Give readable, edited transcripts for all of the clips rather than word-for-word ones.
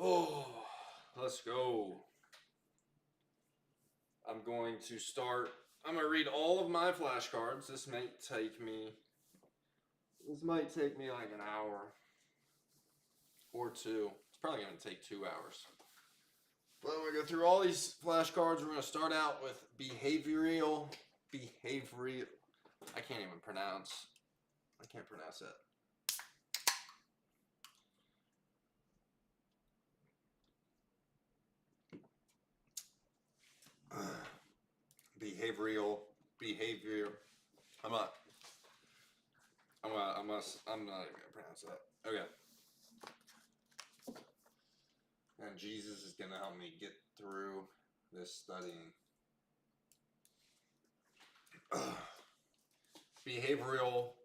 Oh, let's go. I'm going to start. I'm going to read all of my flashcards. This might take me like an hour or two. It's probably going to take 2 hours. But I'm going to go through all these flashcards. We're going to start out with behavioral. I can't even pronounce. I can't pronounce that. Behavior. I'm not. I'm not even gonna pronounce that. Okay. And Jesus is gonna help me get through this studying. Behavioral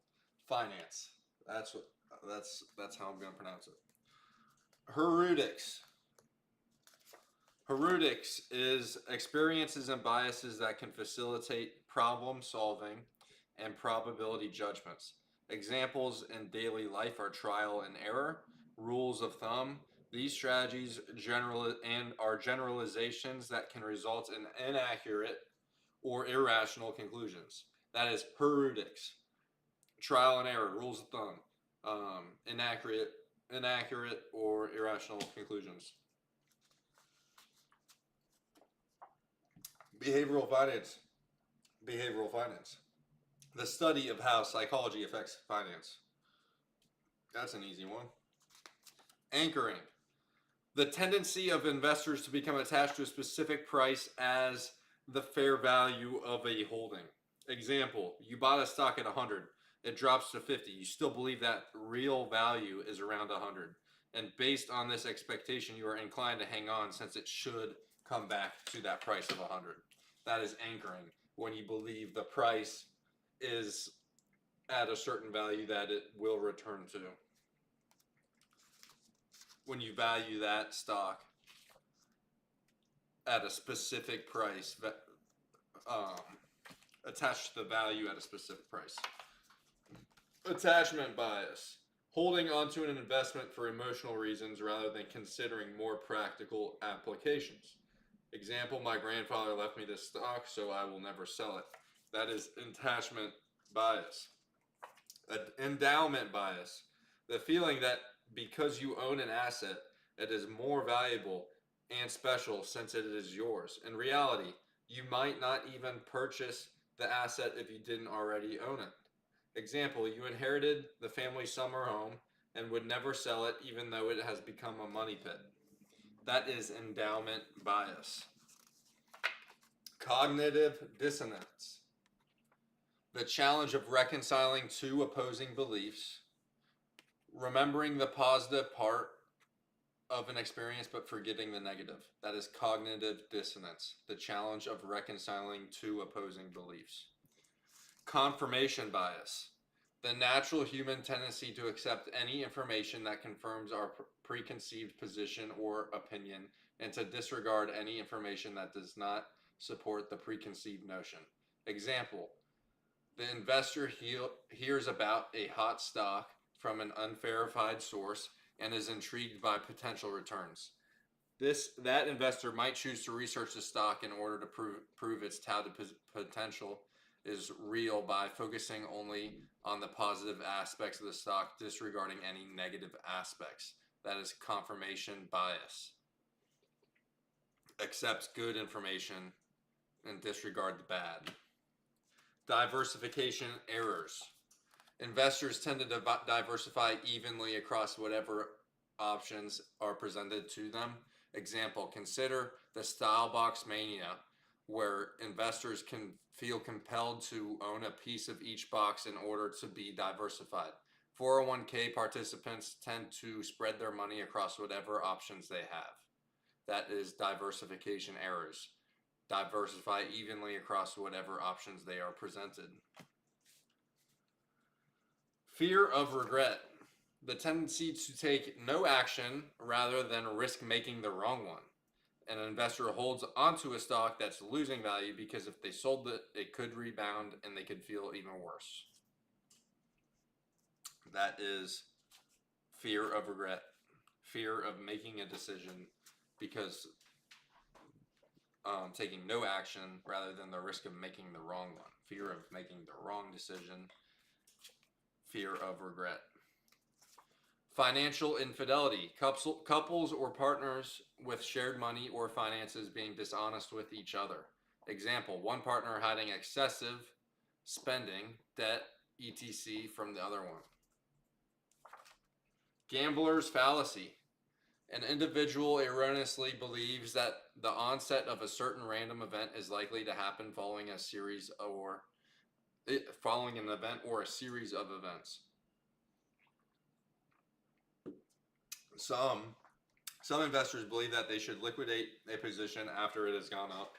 finance. That's how I'm gonna pronounce it. Heuristics. Heuristics is experiences and biases that can facilitate problem solving and probability judgments. Examples in daily life are trial and error, rules of thumb. These strategies are generalizations that can result in inaccurate or irrational conclusions. That is heuristics. Trial and error, rules of thumb, inaccurate or irrational conclusions. Behavioral finance. Behavioral finance. The study of how psychology affects finance. That's an easy one. Anchoring. The tendency of investors to become attached to a specific price as the fair value of a holding. Example, you bought a stock at 100. It drops to 50. You still believe that real value is around 100. And based on this expectation, you are inclined to hang on since it should come back to that price of 100. That is anchoring, when you believe the price is at a certain value that it will return to. When you value that stock at a specific price, attached to the value at a specific price. Attachment bias. Holding onto an investment for emotional reasons rather than considering more practical applications. Example, my grandfather left me this stock, so I will never sell it. That is attachment bias. Endowment bias. The feeling that because you own an asset, it is more valuable and special since it is yours. In reality, you might not even purchase the asset if you didn't already own it. Example, you inherited the family summer home and would never sell it even though it has become a money pit. That is endowment bias. Cognitive dissonance. The challenge of reconciling two opposing beliefs, remembering the positive part of an experience but forgetting the negative. That is cognitive dissonance. The challenge of reconciling two opposing beliefs. Confirmation bias. The natural human tendency to accept any information that confirms our preconceived position or opinion and to disregard any information that does not support the preconceived notion. Example, the investor hears about a hot stock from an unverified source and is intrigued by potential returns. That investor might choose to research the stock in order to prove its touted potential is real by focusing only on the positive aspects of the stock, disregarding any negative aspects. That is confirmation bias. Accepts good information and disregard the bad. Diversification errors. Investors tend to diversify evenly across whatever options are presented to them. Example, consider the style box mania, where investors can feel compelled to own a piece of each box in order to be diversified. 401k participants tend to spread their money across whatever options they have. That is diversification errors. Diversify evenly across whatever options they are presented. Fear of regret. The tendency to take no action rather than risk making the wrong one. An investor holds onto a stock that's losing value because if they sold it, it could rebound and they could feel even worse. That is fear of regret. fear of making a decision because taking no action rather than the risk of making the wrong one. Fear of making the wrong decision. Fear of regret. Financial infidelity. Couples or partners with shared money or finances being dishonest with each other. Example, one partner hiding excessive spending, debt, etc. from the other one. Gambler's fallacy. An individual erroneously believes that the onset of a certain random event is likely to happen following an event or a series of events. Some investors believe that they should liquidate a position after it has gone up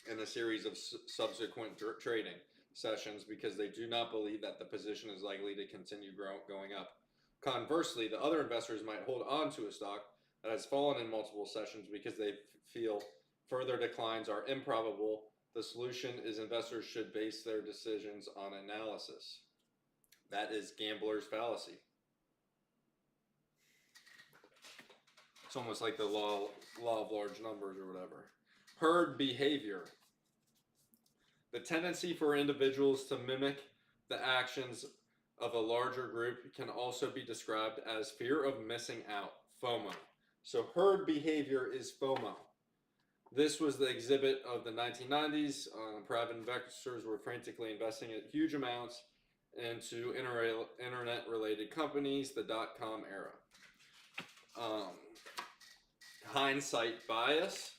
in a series of subsequent trading sessions because they do not believe that the position is likely to continue going up. Conversely, the other investors might hold on to a stock that has fallen in multiple sessions because they feel further declines are improbable. The solution is investors should base their decisions on analysis. That is gambler's fallacy. It's almost like the law of large numbers or whatever. Herd behavior. The tendency for individuals to mimic the actions of a larger group can also be described as fear of missing out, FOMO. So herd behavior is FOMO. This was the exhibit of the 1990s. Private investors were frantically investing huge amounts into internet-related companies, the dot-com era. Hindsight bias.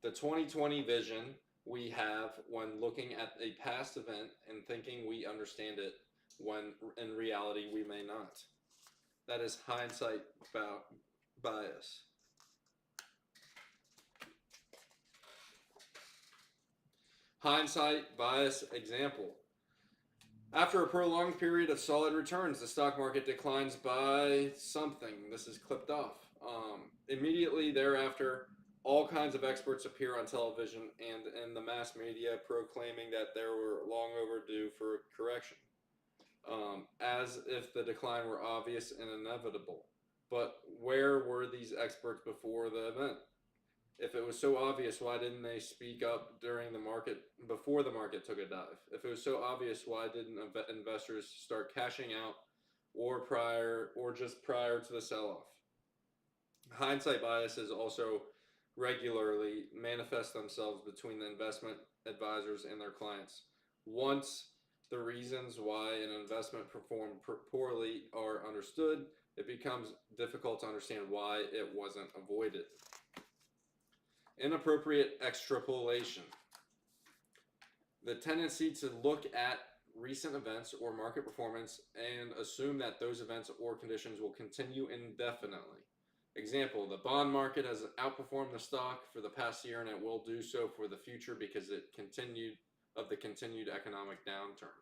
The 2020 vision we have when looking at a past event and thinking we understand it when in reality we may not. That is hindsight bias. Hindsight bias example. After a prolonged period of solid returns, the stock market declines by something. This is clipped off. Immediately thereafter, all kinds of experts appear on television and in the mass media proclaiming that they were long overdue for correction, as if the decline were obvious and inevitable. But where were these experts before the event? If it was so obvious, why didn't they speak up before the market took a dive? If it was so obvious, why didn't investors start cashing out or just prior to the sell-off? Hindsight biases also regularly manifest themselves between the investment advisors and their clients. Once the reasons why an investment performed poorly are understood, it becomes difficult to understand why it wasn't avoided. Inappropriate extrapolation. The tendency to look at recent events or market performance and assume that those events or conditions will continue indefinitely. Example, the bond market has outperformed the stock for the past year and it will do so for the future because the continued economic downturn.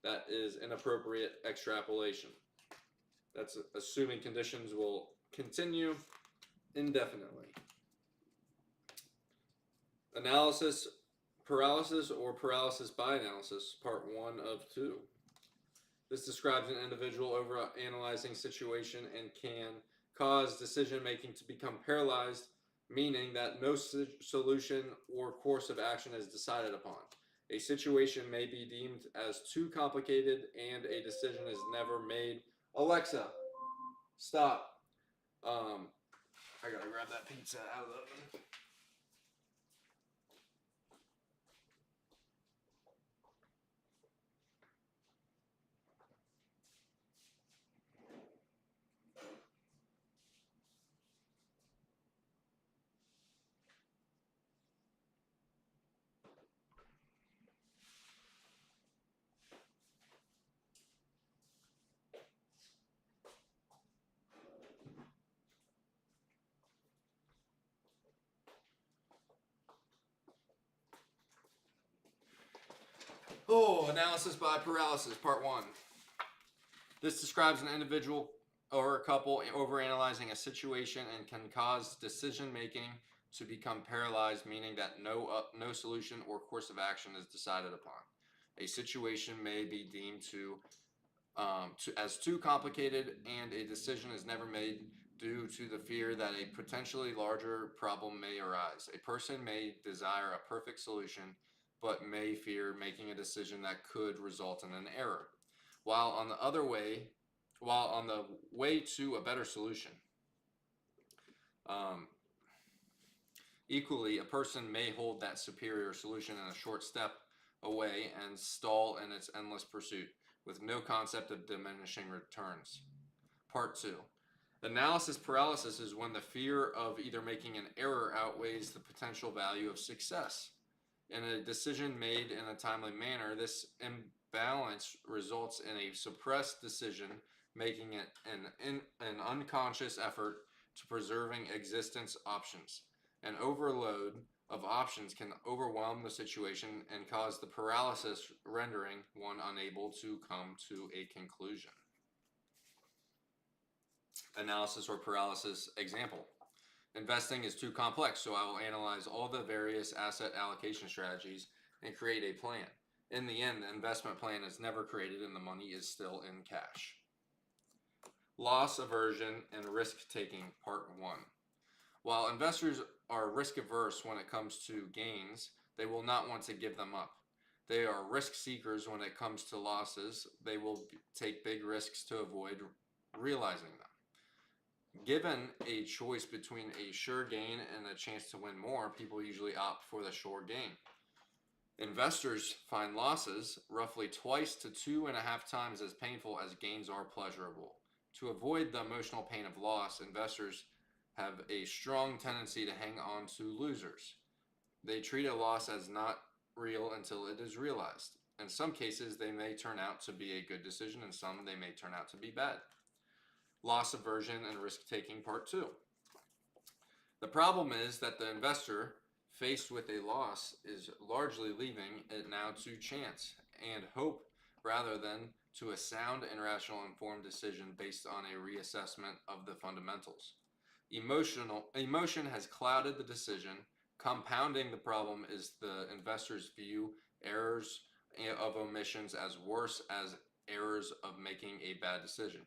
That is inappropriate extrapolation. That's assuming conditions will continue indefinitely. Analysis paralysis or paralysis by analysis, part 1 of 2. This describes an individual over-analyzing situation and can cause decision-making to become paralyzed, meaning that no solution or course of action is decided upon. A situation may be deemed as too complicated and a decision is never made. Alexa, stop. I gotta grab that pizza out of the oven. Analysis by paralysis, part 1. This describes an individual or a couple overanalyzing a situation and can cause decision-making to become paralyzed, meaning that no solution or course of action is decided upon. A situation may be deemed as too complicated and a decision is never made, due to the fear that a potentially larger problem may arise. A person may desire a perfect solution, but may fear making a decision that could result in an error. While on the other way, while on the way to a better solution, um, equally, a person may hold that superior solution in a short step away and stall in its endless pursuit, with no concept of diminishing returns. Part 2. Analysis paralysis is when the fear of either making an error outweighs the potential value of success. In a decision made in a timely manner, this imbalance results in a suppressed decision, making it an unconscious effort to preserving existence options. An overload of options can overwhelm the situation and cause the paralysis, rendering one unable to come to a conclusion. Analysis or paralysis example. Investing is too complex, so I will analyze all the various asset allocation strategies and create a plan. In the end, the investment plan is never created and the money is still in cash. Loss aversion and risk taking, part 1. While investors are risk averse when it comes to gains, they will not want to give them up. They are risk seekers when it comes to losses. They will take big risks to avoid realizing them. Given a choice between a sure gain and a chance to win more, people usually opt for the sure gain. Investors find losses roughly twice to 2.5 times as painful as gains are pleasurable. To avoid the emotional pain of loss, investors have a strong tendency to hang on to losers. They treat a loss as not real until it is realized. In some cases, they may turn out to be a good decision, and some they may turn out to be bad. Loss aversion and risk taking, part 2. The problem is that the investor, faced with a loss, is largely leaving it now to chance and hope rather than to a sound and rational informed decision based on a reassessment of the fundamentals. Emotion has clouded the decision. Compounding the problem is the investor's view errors of omissions as worse as errors of making a bad decision.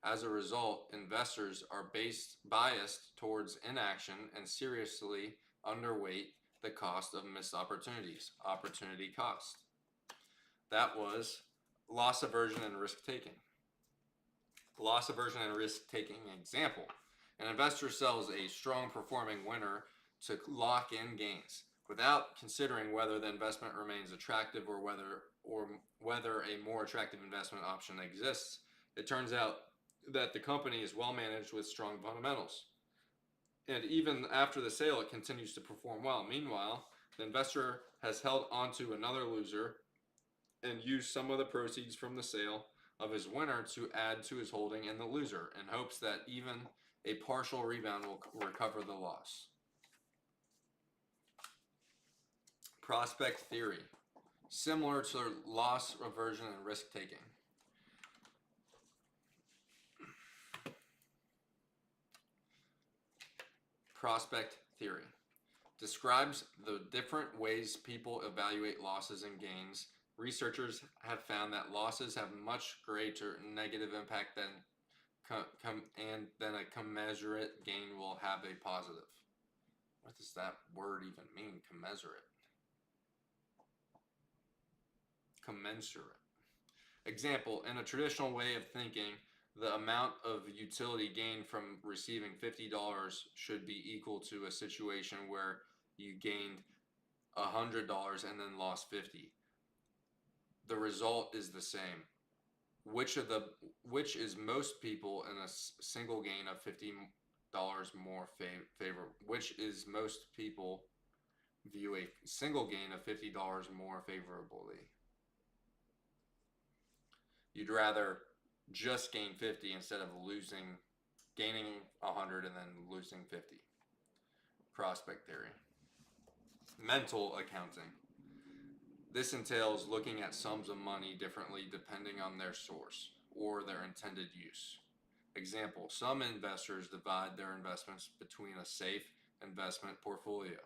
As a result, investors are biased towards inaction and seriously underweight the cost of missed opportunities, opportunity cost. That was loss aversion and risk taking. Loss aversion and risk taking example. An investor sells a strong performing winner to lock in gains without considering whether the investment remains attractive or whether a more attractive investment option exists. It turns out that the company is well managed with strong fundamentals. And even after the sale, it continues to perform well. Meanwhile, the investor has held onto another loser and used some of the proceeds from the sale of his winner to add to his holding in the loser in hopes that even a partial rebound will recover the loss. Prospect theory, similar to loss aversion and risk taking. Prospect theory describes the different ways people evaluate losses and gains. Researchers have found that losses have much greater negative impact than a commensurate gain will have a positive. What does that word even mean, commensurate? Commensurate. Example, in a traditional way of thinking, the amount of utility gained from receiving $50 should be equal to a situation where you gained $100 and then lost $50. The result is the same. Which is most people in a single gain of $50 more favorable? Which is most people view a single gain of $50 more favorably? You'd rather just gain 50 instead of gaining 100 and then losing 50. Prospect theory. Mental accounting. This entails looking at sums of money differently depending on their source or their intended use. Example, some investors divide their investments between a safe investment portfolio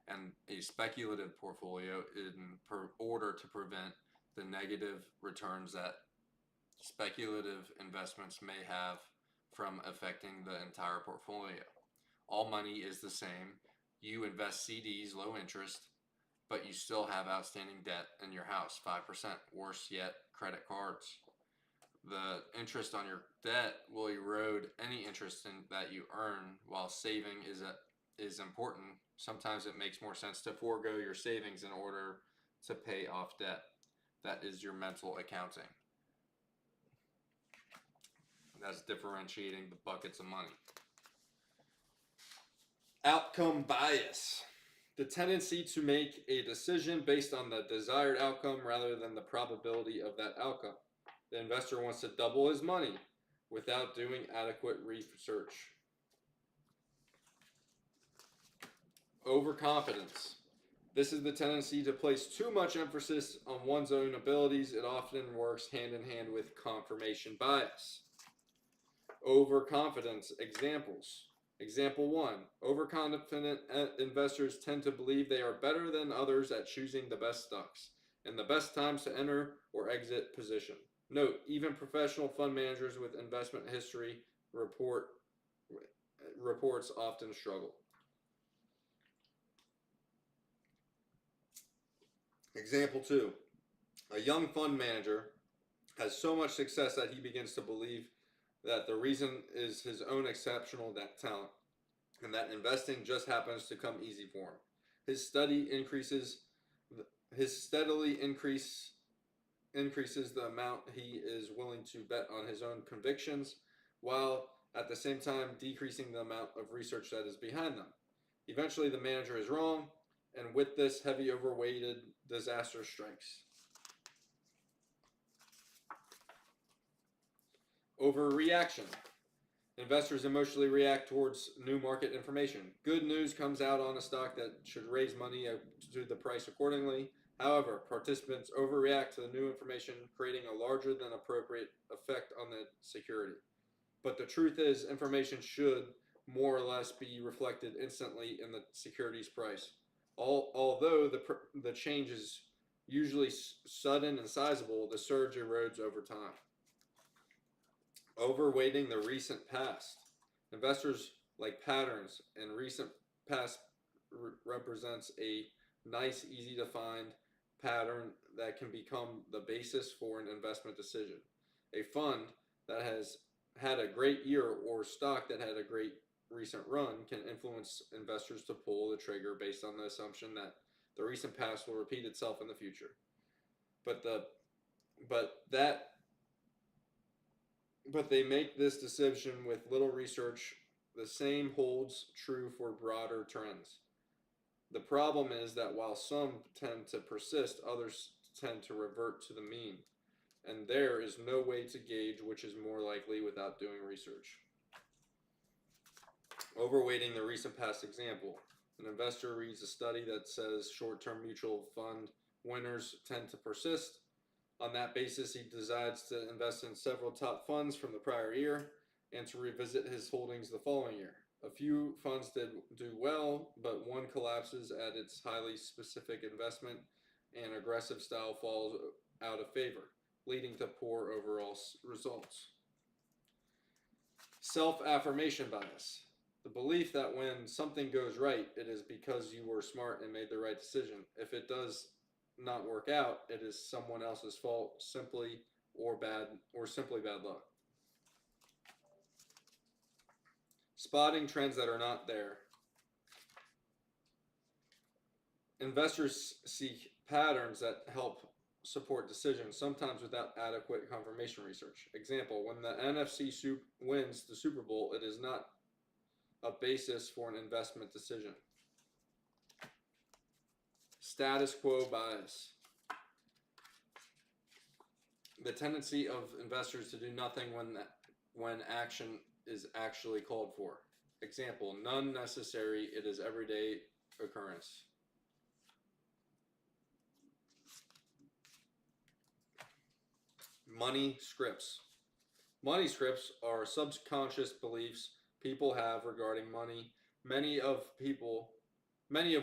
and a speculative portfolio in order to prevent the negative returns that speculative investments may have from affecting the entire portfolio. All money is the same. You invest CDs, low interest, but you still have outstanding debt in your house, 5%. Worse yet, credit cards. The interest on your debt will erode any interest that you earn, while saving is important. Sometimes it makes more sense to forego your savings in order to pay off debt. That is your mental accounting. That's differentiating the buckets of money. Outcome bias. The tendency to make a decision based on the desired outcome rather than the probability of that outcome. The investor wants to double his money without doing adequate research. Overconfidence. This is the tendency to place too much emphasis on one's own abilities. It often works hand in hand with confirmation bias. Overconfidence. Examples. Example 1. Overconfident investors tend to believe they are better than others at choosing the best stocks and the best times to enter or exit position. Note, even professional fund managers with investment history reports often struggle. Example 2. A young fund manager has so much success that he begins to believe that the reason is his own exceptional talent, and that investing just happens to come easy for him. His steadily increases the amount he is willing to bet on his own convictions, while at the same time decreasing the amount of research that is behind them. Eventually, the manager is wrong, and with this, heavy overweighted disaster strikes. Overreaction. Investors emotionally react towards new market information. Good news comes out on a stock that should raise money to the price accordingly. However, participants overreact to the new information, creating a larger than appropriate effect on the security. But the truth is, information should more or less be reflected instantly in the security's price. Although the change is usually sudden and sizable, the surge erodes over time. Overweighting the recent past. Investors like patterns, and recent past represents a nice, easy to find pattern that can become the basis for an investment decision. A fund that has had a great year or stock that had a great recent run can influence investors to pull the trigger based on the assumption that the recent past will repeat itself in the future. But they make this decision with little research. The same holds true for broader trends. The problem is that while some tend to persist, others tend to revert to the mean. And there is no way to gauge which is more likely without doing research. Overweighting the recent past. Example. An investor reads a study that says short-term mutual fund winners tend to persist. On that basis, he decides to invest in several top funds from the prior year and to revisit his holdings the following year. A few funds did do well, but one collapses at its highly specific investment and aggressive style falls out of favor, leading to poor overall results. Self-affirmation bias. The belief that when something goes right, it is because you were smart and made the right decision. If it does not work out, it is someone else's fault, simply bad luck. Spotting trends that are not there. Investors seek patterns that help support decisions, sometimes without adequate confirmation research. Example, when the NFC wins the Super Bowl, it is not a basis for an investment decision. Status quo bias. The tendency of investors to do nothing when action is actually called for. Example, none necessary, it is everyday occurrence. Money scripts. Money scripts are subconscious beliefs people have regarding money, many of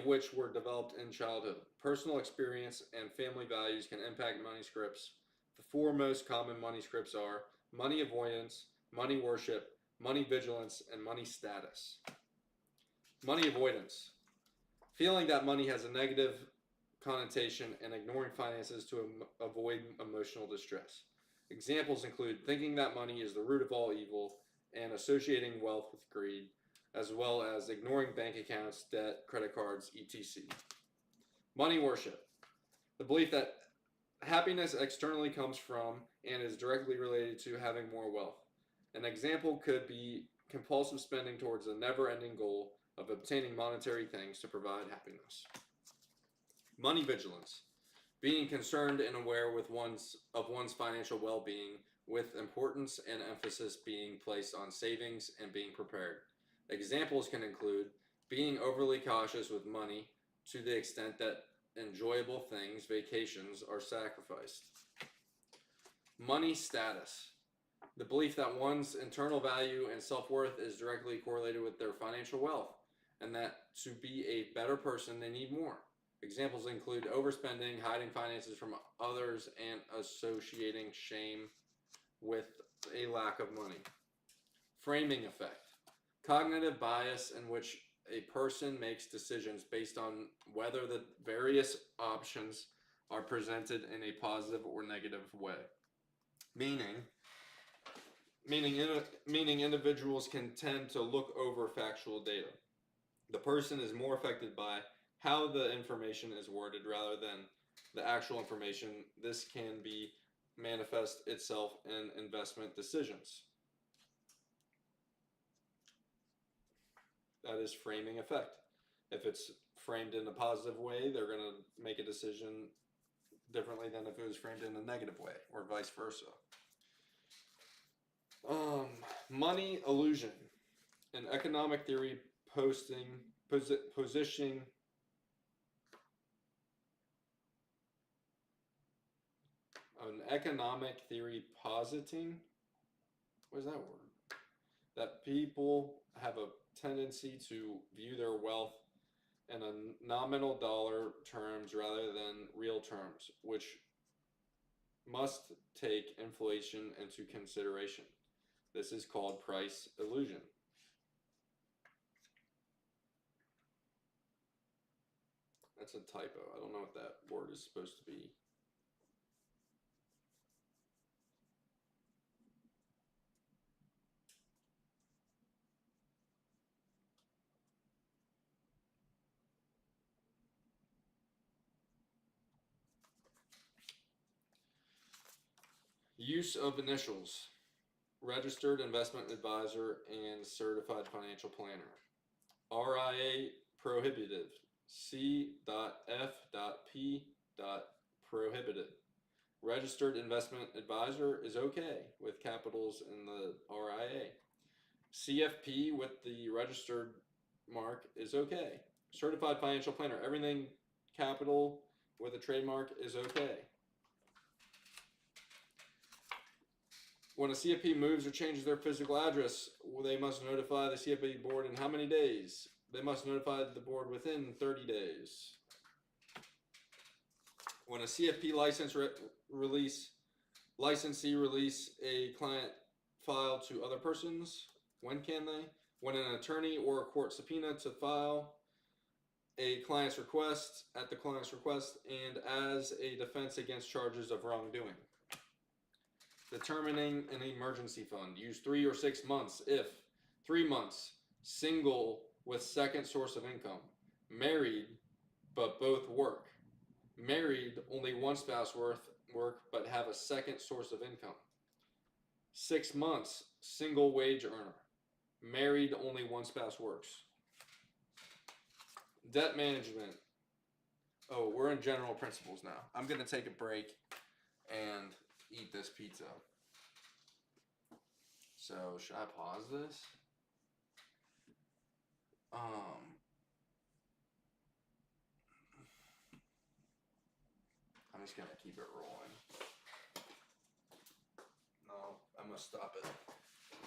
which were developed in childhood. Personal experience and family values can impact money scripts. The four most common money scripts are money avoidance, money worship, money vigilance, and money status. Money avoidance. Feeling that money has a negative connotation and ignoring finances to avoid emotional distress. Examples include thinking that money is the root of all evil and associating wealth with greed, as well as ignoring bank accounts, debt, credit cards, etc. Money worship. The belief that happiness externally comes from and is directly related to having more wealth. An example could be compulsive spending towards a never-ending goal of obtaining monetary things to provide happiness. Money vigilance. Being concerned and aware of one's financial well-being, with importance and emphasis being placed on savings and being prepared. Examples can include being overly cautious with money to the extent that enjoyable things, vacations, are sacrificed. Money status. The belief that one's internal value and self-worth is directly correlated with their financial wealth, and that to be a better person they need more. Examples include overspending, hiding finances from others, and associating shame with a lack of money. Framing effect. Cognitive bias in which a person makes decisions based on whether the various options are presented in a positive or negative way. Meaning individuals can tend to look over factual data. The person is more affected by how the information is worded rather than the actual information. This can be manifest itself in investment decisions. That is framing effect. If it's framed in a positive way, they're going to make a decision differently than if it was framed in a negative way, or vice versa. Money illusion. An economic theory positioning an economic theory positing, what is that word? That people have a tendency to view their wealth in a nominal dollar terms rather than real terms, which must take inflation into consideration. This is called price illusion. That's a typo. I don't know what that word is supposed to be. Use of initials. Registered investment advisor and certified financial planner. RIA prohibited. C.F.P. prohibited. Registered investment advisor is okay with capitals in the RIA. CFP with the registered mark is okay. Certified financial planner, everything capital with a trademark is okay. When a CFP moves or changes their physical address, they must notify the CFP board in how many days? They must notify the board within 30 days. When a CFP licensee release a client file to other persons, when can they? When an attorney or a court subpoena to file a client's request at the client's request and as a defense against charges of wrongdoing. Determining an emergency fund. Use 3 or 6 months if 3 months, single with second source of income, married but both work, married only one spouse work but have a second source of income, 6 months, single wage earner, married only one spouse works. Debt management. Oh, we're in general principles now. I'm going to take a break and eat this pizza. So, should I pause this? I'm just going to keep it rolling. No, I must stop it.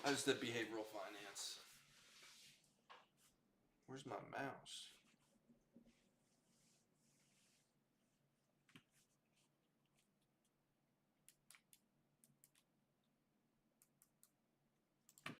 I just did behavioral finance. Where's my mouse?